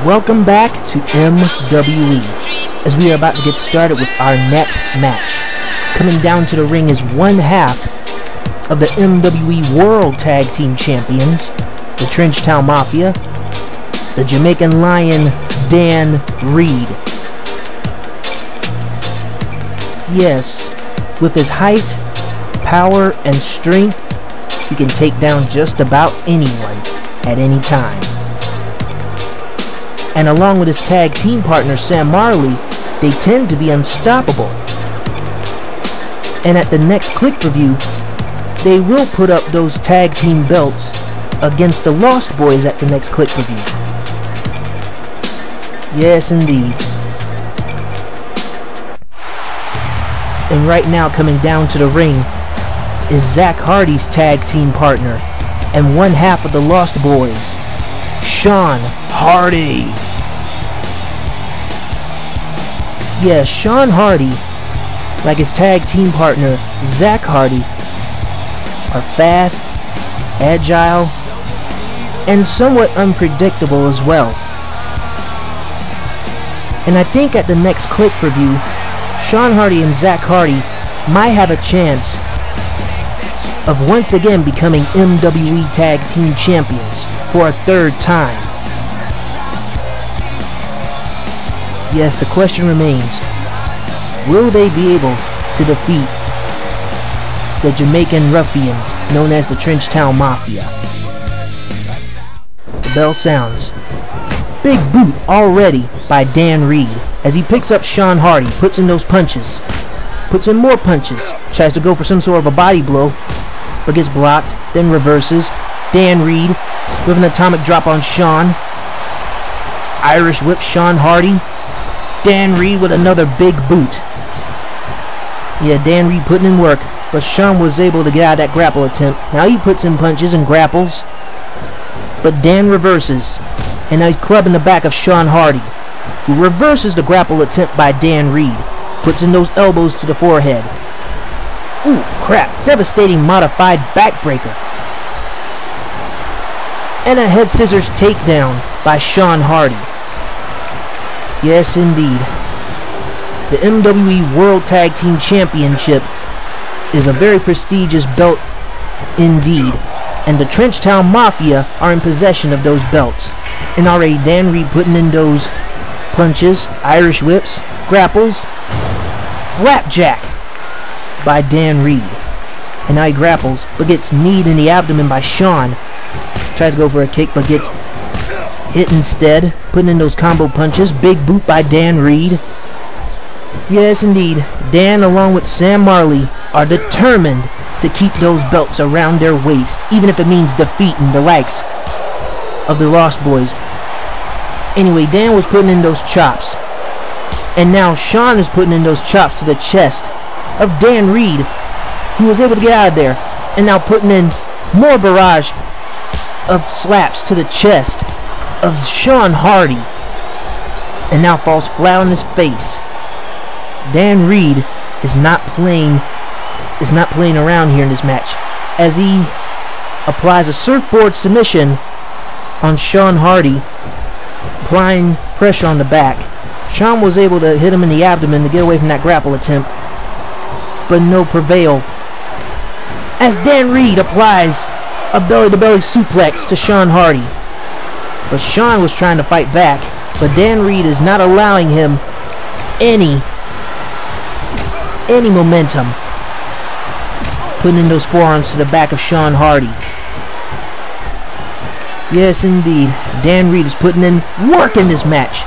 Welcome back to MWE, as we are about to get started with our next match. Coming down to the ring is one half of the MWE World Tag Team Champions, the Trenchtown Mafia, the Jamaican Lion, Dan Reed. Yes, with his height, power, and strength, he can take down just about anyone at any time. And along with his tag team partner Sam Marley, they tend to be unstoppable. And at the next Click review, they will put up those tag team belts against the Lost Boys at the next Click review. Yes, indeed. And right now, coming down to the ring is Zach Hardy's tag team partner and one half of the Lost Boys, Shawn Hardy. Yes, Shawn Hardy, like his tag team partner Zach Hardy, are fast, agile, and somewhat unpredictable as well. And I think at the next Click review, Shawn Hardy and Zach Hardy might have a chance of once again becoming MWE Tag Team Champions for a third time. Yes, the question remains, will they be able to defeat the Jamaican ruffians known as the Trenchtown Mafia? The bell sounds. Big boot already by Dan Reed as he picks up Shawn Hardy, puts in those punches, puts in more punches, tries to go for some sort of a body blow, but gets blocked, then reverses. Dan Reed with an atomic drop on Shawn. Irish whip Shawn Hardy. Dan Reed with another big boot. Yeah, Dan Reed putting in work, but Shawn was able to get out of that grapple attempt. Now he puts in punches and grapples, but Dan reverses, and now he's clubbing the back of Shawn Hardy, who reverses the grapple attempt by Dan Reed, puts in those elbows to the forehead. Ooh, crap, devastating modified backbreaker. And a head scissors takedown by Shawn Hardy. Yes, indeed. The MWE World Tag Team Championship is a very prestigious belt indeed, and the Trenchtown Mafia are in possession of those belts. And already Dan Reed putting in those punches, Irish whips, grapples, flapjack by Dan Reed. And now he grapples, but gets kneed in the abdomen by Shawn. Tries to go for a kick, but gets hit instead, putting in those combo punches. Big boot by Dan Reed. Yes, indeed. Dan, along with Sam Marley, are determined to keep those belts around their waist, even if it means defeating the likes of the Lost Boys. Anyway, Dan was putting in those chops, and now Shawn is putting in those chops to the chest of Dan Reed, who was able to get out of there, and now putting in more barrage of slaps to the chest of Shawn Hardy, and now falls flat on his face. Dan Reed is not playing around here in this match, as he applies a surfboard submission on Shawn Hardy, applying pressure on the back. Shawn was able to hit him in the abdomen to get away from that grapple attempt, but no prevail, as Dan Reed applies a belly-to-belly suplex to Shawn Hardy. But Shawn was trying to fight back, but Dan Reed is not allowing him any momentum, putting in those forearms to the back of Shawn Hardy. Yes, indeed. Dan Reed is putting in work in this match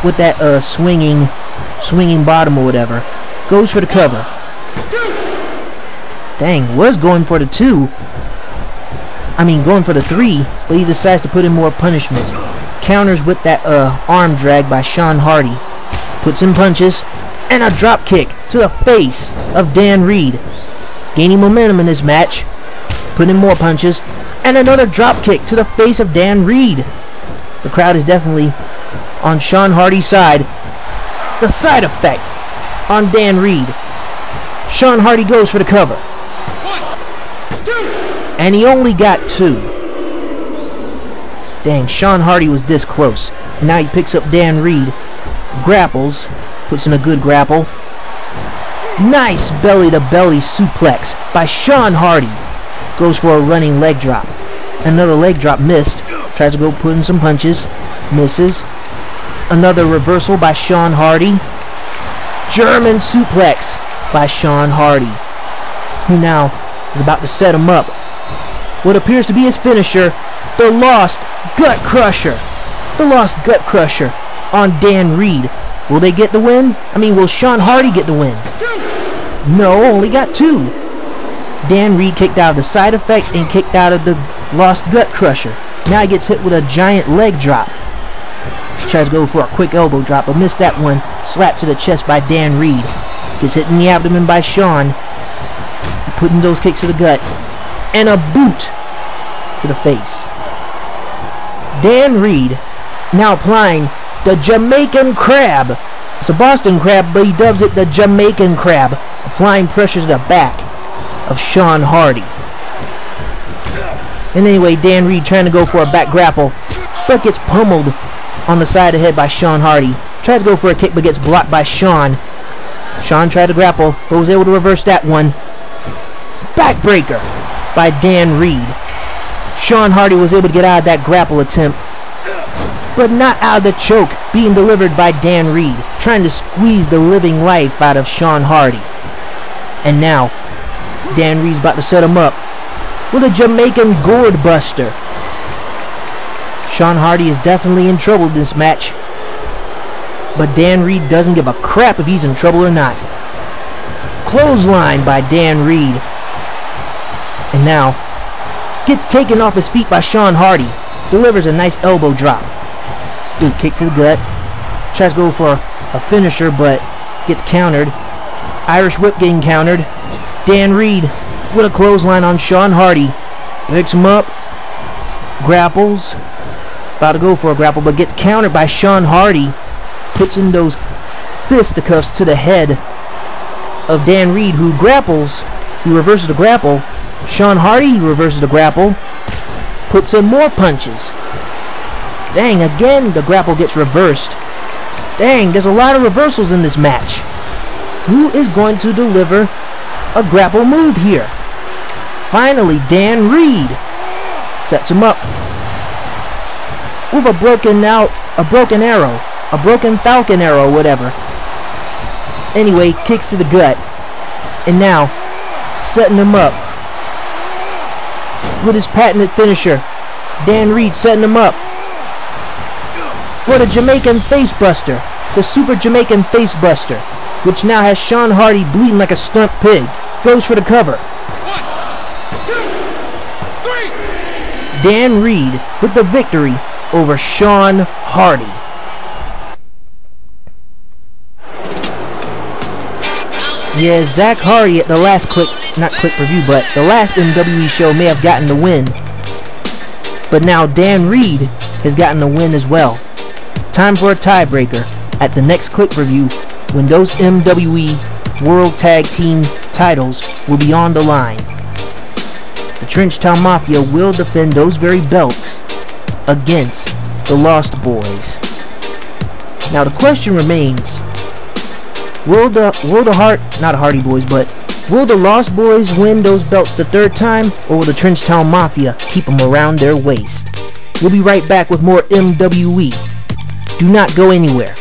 with that swinging bottom or whatever. Goes for the cover. Dang, was going for the going for the 3, but he decides to put in more punishment. Counters with that arm drag by Shawn Hardy. Puts in punches and a drop kick to the face of Dan Reed. Gaining momentum in this match. Putting in more punches and another drop kick to the face of Dan Reed. The crowd is definitely on Shawn Hardy's side. The side effect on Dan Reed. Shawn Hardy goes for the cover. 1, 2. And he only got 2. Dang, Shawn Hardy was this close. And now he picks up Dan Reed. Grapples. Puts in a good grapple. Nice belly-to-belly suplex by Shawn Hardy. Goes for a running leg drop. Another leg drop missed. Tries to go put in some punches. Misses. Another reversal by Shawn Hardy. German suplex by Shawn Hardy, who now is about to set him up. What appears to be his finisher, the Lost Gut Crusher. The Lost Gut Crusher on Dan Reed. Will they get the win? I mean, will Shawn Hardy get the win? No, only got 2. Dan Reed kicked out of the side effect and kicked out of the Lost Gut Crusher. Now he gets hit with a giant leg drop. Tries to go for a quick elbow drop, but missed that one. Slapped to the chest by Dan Reed. Gets hit in the abdomen by Shawn. Putting those kicks to the gut. And a boot to the face. Dan Reed now applying the Jamaican Crab. It's a Boston Crab, but he dubs it the Jamaican Crab. Applying pressure to the back of Shawn Hardy. And anyway, Dan Reed trying to go for a back grapple, but gets pummeled on the side of the head by Shawn Hardy. Tries to go for a kick, but gets blocked by Shawn. Shawn tried to grapple, but was able to reverse that one. Backbreaker by Dan Reed. Shawn Hardy was able to get out of that grapple attempt, but not out of the choke being delivered by Dan Reed, trying to squeeze the living life out of Shawn Hardy. And now, Dan Reed's about to set him up with a Jamaican Gourd Buster. Shawn Hardy is definitely in trouble in this match, but Dan Reed doesn't give a crap if he's in trouble or not. Clothesline by Dan Reed. And now, gets taken off his feet by Shawn Hardy. Delivers a nice elbow drop. Ooh, kick to the gut. Tries to go for a finisher, but gets countered. Irish whip getting countered. Dan Reed with a clothesline on Shawn Hardy. Picks him up. Grapples. About to go for a grapple, but gets countered by Shawn Hardy. Puts in those fisticuffs to the head of Dan Reed, who grapples. He reverses the grapple. Shawn Hardy reverses the grapple. Puts in more punches. Dang, again the grapple gets reversed. Dang, there's a lot of reversals in this match. Who is going to deliver a grapple move here? Finally, Dan Reed sets him up with a broken arrow, a broken falcon arrow, whatever. Anyway, kicks to the gut. And now, setting him up with his patented finisher. Dan Reed setting him up for the Jamaican Facebuster, the Super Jamaican Facebuster, which now has Shawn Hardy bleeding like a stunt pig. Goes for the cover. 1, 2, 3. Dan Reed with the victory over Shawn Hardy. Yeah, Zach Hardy at the last click review, but the last MWE show may have gotten the win. But now Dan Reed has gotten the win as well. Time for a tiebreaker at the next click review, when those MWE World Tag Team titles will be on the line. The Trenchtown Mafia will defend those very belts against the Lost Boys. Now the question remains, will the Hardy Boys, but will the Lost Boys win those belts the third time, or will the Trenchtown Mafia keep them around their waist? We'll be right back with more MWE. Do not go anywhere.